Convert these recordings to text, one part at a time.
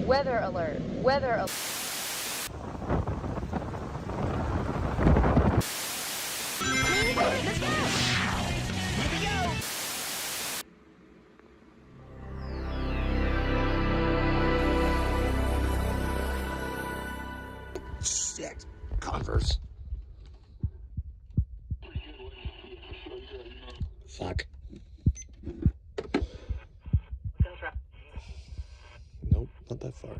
Weather alert. Weather alert. Let's go. Here we go. Shit. Converse. Fuck. Nope, not that far.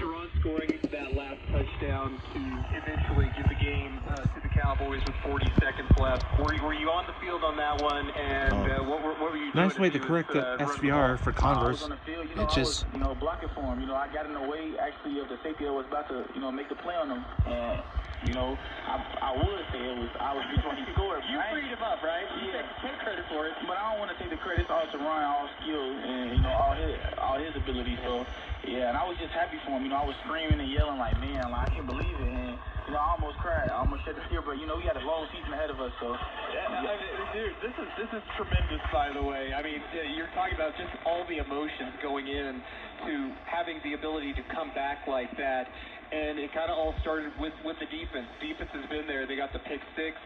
Ron scoring that last touchdown to eventually give the game to the Cowboys with 40 seconds left. Were you on the field on that one? And what were you doing? Nice way to correct the SVR for Converse. I was on the field, It's I just, was, blocking for him. I got in the way, actually, of the safety that was about to, make the play on him. And, I would say I was before he scored. You freed him up, right? Yeah. Take credit for it. But I don't want to take the credit. It's all to Ryan, all skill, and, all his ability. So, yeah, and I was just happy for him. I was screaming and yelling like, man, I can't believe it. And, I almost cried. I almost shed a tear. But, we had a long season ahead of us. So, dude, this is tremendous, by the way. I mean, you're talking about just all the emotions going in to having the ability to come back like that. And it kind of all started with the defense. Defense has been there. They got the pick six.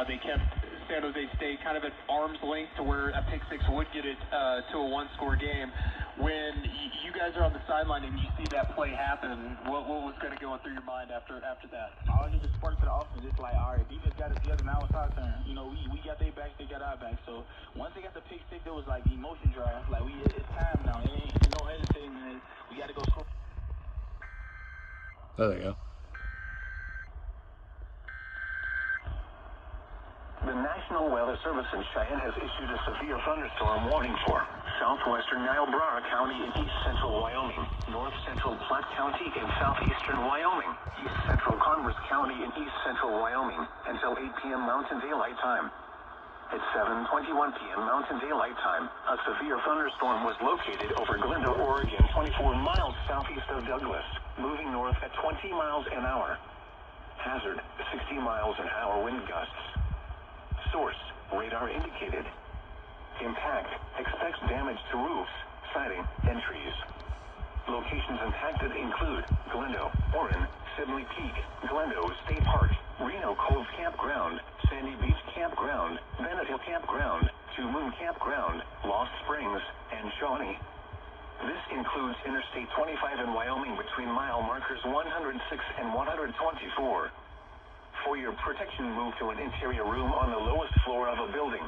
They kept San Jose State kind of at arm's length to where a pick six would get it to a one-score game. When you guys are on the sideline and you see that play happen, what was kind of going through your mind after that? I was just sparked to the offense. It's like, all right, defense got us together. Now it's our turn. We got their back. They got our back. So once they got the pick six, it was like the emotion drive. Like, it's time now. It ain't no hesitating. We got to go score. there they go. The National Weather Service in Cheyenne has issued a severe thunderstorm warning for southwestern Niobrara County in east central Wyoming, north central Platte County in southeastern Wyoming, east central Converse County in east central Wyoming until 8 p.m. Mountain Daylight Time. At 7:21 p.m. Mountain Daylight Time, a severe thunderstorm was located over Glendo, Oregon, 24 miles southeast of Douglas, moving north at 20 miles an hour. Hazard, 60 miles an hour wind gusts. Source, radar indicated. Impact, expects damage to roofs, siding, and trees. Locations impacted include Glendo, Orrin, Sibley Peak, Glendo State Park, Reno Cove Campground, Sandy Beach Campground, Bennett Hill Campground, Two Moon Campground, Lost Springs, and Shawnee. This includes Interstate 25 in Wyoming between mile markers 106 and 124. For your protection, move to an interior room on the lowest floor of a building.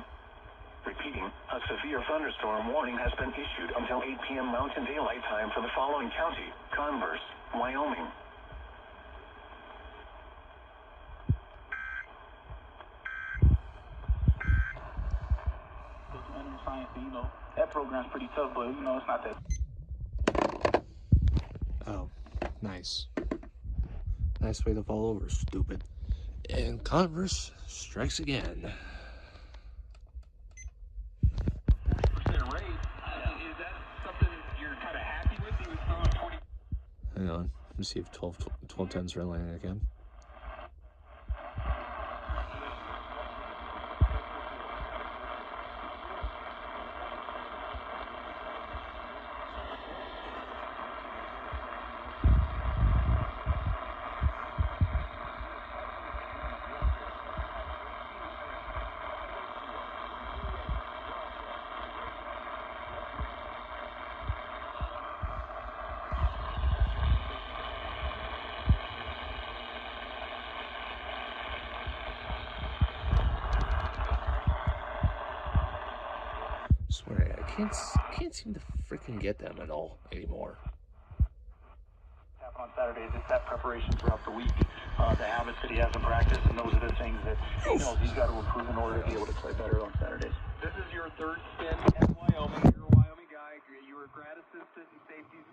Repeating, a severe thunderstorm warning has been issued until 8 p.m. Mountain Daylight Time for the following county: Converse, Wyoming. Science, that program's pretty tough, but it's not that. Oh, nice. Nice way to fall over, stupid. And Converse strikes again. Percent rate. Is that something you're kind of happy with? He was throwing 20. Hang on. Let me see if 12-10's landing again. Swear, I can't seem to freaking get them at all anymore. Happen on Saturdays. It's that preparation throughout the week, the habits that he has in practice, and those are the things that he's got to improve in order to be able to play better on Saturdays. This is your third stint at Wyoming. You're a Wyoming guy. You were a grad assistant in safeties,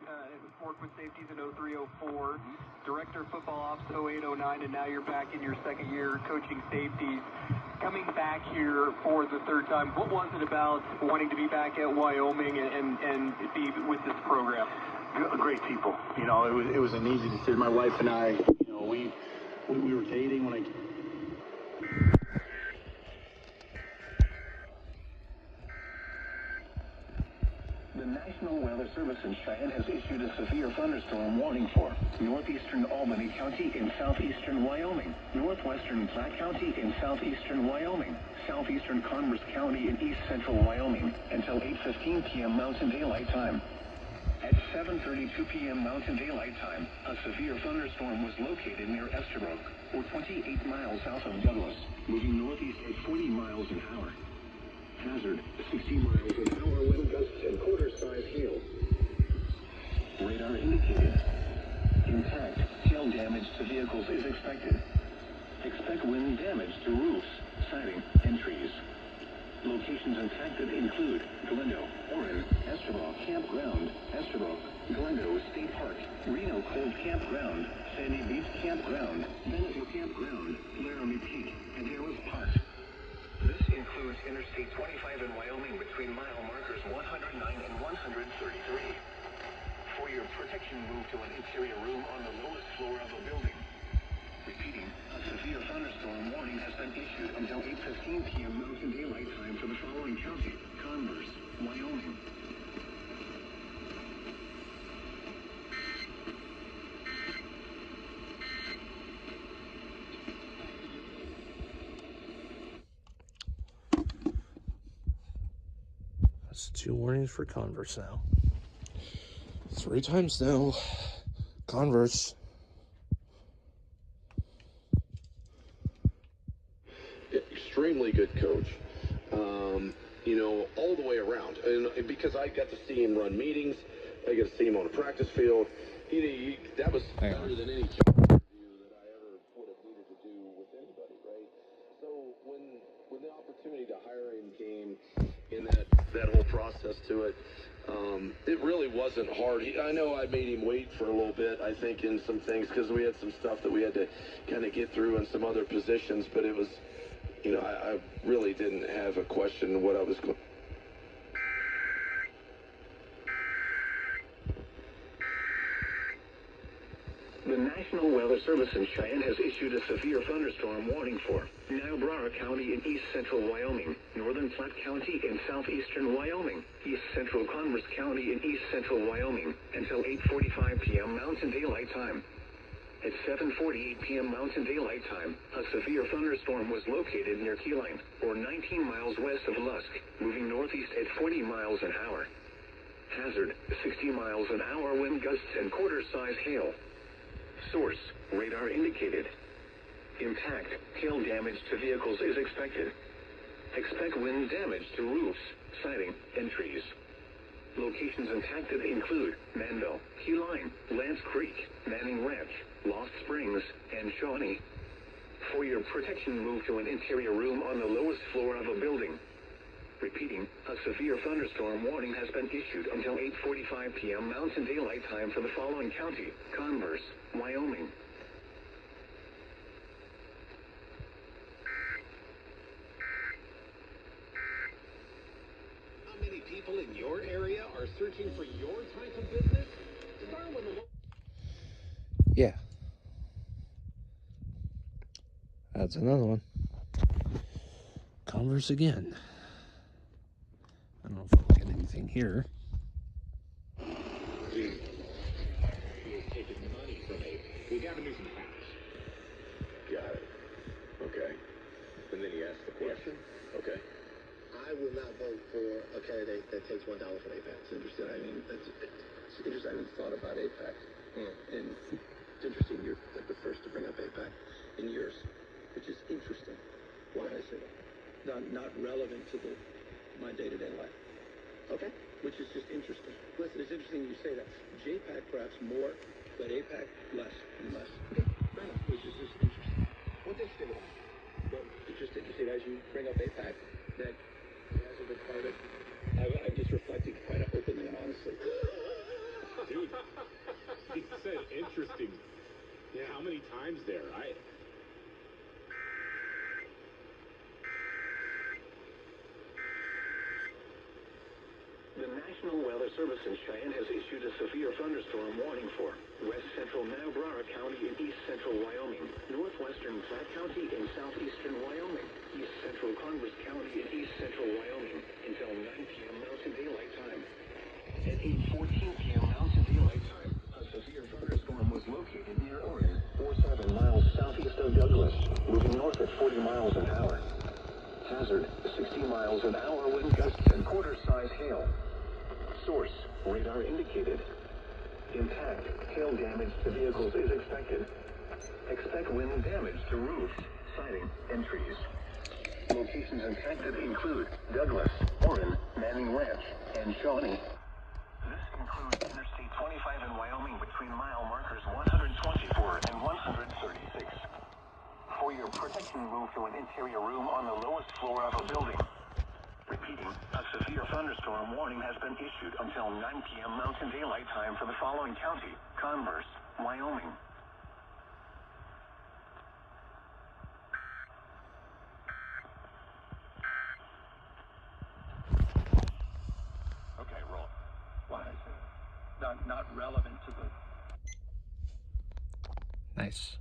worked with safeties in 03-04, director of football ops 08-09, and now you're back in your second year coaching safeties. Coming back here for the third time, what was it about wanting to be back at Wyoming and be with this program? Great people. It was an easy decision. My wife and I, we were dating when I. The National Weather Service in Cheyenne has issued a severe thunderstorm warning for northeastern Albany County in southeastern Wyoming, northwestern Platte County in southeastern Wyoming, southeastern Converse County in east central Wyoming until 8:15 p.m. Mountain Daylight Time. At 7:32 p.m. Mountain Daylight Time, a severe thunderstorm was located near Estabrook, or 28 miles south of Douglas, moving northeast at 40 miles an hour. Hazard, 60 miles an hour wind gusts and quarter-size hail. Radar indicated. Impact, hail damage to vehicles is expected. Expect wind damage to roofs, siding, and trees. Locations impacted include Glendo, Orrin, Estabrook Campground, Estabrook, Glendo State Park, Reno Cove Campground, Sandy Beach Campground, Benito Campground, Laramie Peak, and Harris Park. This includes Interstate 25 in Wyoming between mile markers 109 and 133. For your protection, move to an interior room on the lowest floor of a building. Repeating, a severe thunderstorm warning has been issued until 8:15 p.m. Mountain Daylight Time for the following county: Converse, Wyoming. That's 2 warnings for Converse now. 3 times now. Converse. Extremely good coach. All the way around. And because I got to see him run meetings, I got to see him on a practice field. That was better than any job interview that I ever would have needed to do with anybody, right? So when the opportunity to hire him came in that whole process to it, it really wasn't hard. I know I made him wait for a little bit, I think, in some things, because we had some stuff that we had to kind of get through in some other positions, but it was, I really didn't have a question what I was going. The National Weather Service in Cheyenne has issued a severe thunderstorm warning for Niobrara County in east central Wyoming, northern Platte County in southeastern Wyoming, east central Converse County in east central Wyoming until 8:45 p.m. Mountain Daylight Time. At 7:48 p.m. Mountain Daylight Time, a severe thunderstorm was located near Keyline, or 19 miles west of Lusk, moving northeast at 40 miles an hour. Hazard, 60 miles an hour wind gusts and quarter-size hail. Source, radar indicated. Impact, hail damage to vehicles is expected. Expect wind damage to roofs, siding, and trees. Locations impacted include Manville, Keyline, Lance Creek, Manning Ranch, Lost Springs, and Shawnee. For your protection, move to an interior room on the lowest floor of a building. Repeating, a severe thunderstorm warning has been issued until 8:45 p.m. Mountain Daylight Time for the following county: Converse, Wyoming. How many people in your area are searching for your type of business? Start with a... Yeah. That's another one. Converse again. I don't know if I'll get anything here. He's taking money from me. We got to do some facts. Got it. Okay. And then he asked the question. Okay. I will not vote for a candidate that takes $1 from APAC. It's interesting. I mean, it's interesting. I haven't thought about APAC. And it's interesting. You're like the first to bring up APAC in years, which is interesting. Why I say that? Not relevant to my day-to-day life. Okay. Which is just interesting. Listen, it's interesting you say that. JPAC perhaps more, but APAC less and less. Okay. Fair enough. Which is just interesting. What's interesting about it? Well, it's just interesting as you bring up APAC that he hasn't been part of. I'm just reflecting kind of openly and honestly. Dude, he said interesting. Yeah, how many times there? The National Weather Service in Cheyenne has issued a severe thunderstorm warning for west central Niobrara County in east central Wyoming, northwestern Platte County in southeastern Wyoming, east central Converse County in east central Wyoming until 9 p.m. Mountain Daylight Time. At 8:14 p.m. Mountain Daylight Time, a severe thunderstorm was located near Orin, 47 miles southeast of Douglas, moving north at 40 miles an hour. Hazard, 60 miles an hour wind gusts and quarter-size hail. Source, radar indicated. Impact, hail damage to vehicles is expected. Expect wind damage to roofs, siding, and trees. Locations impacted include Douglas, Orin, Manning Ranch, and Shawnee. This includes Interstate 25 in Wyoming between mile markers 124 and 136. For your protection, move to an interior room on the lowest floor of a building. Repeating, a severe thunderstorm warning has been issued until 9 p.m. Mountain Daylight Time for the following county: Converse, Wyoming. Okay, roll. Why I say not relevant to the Nice.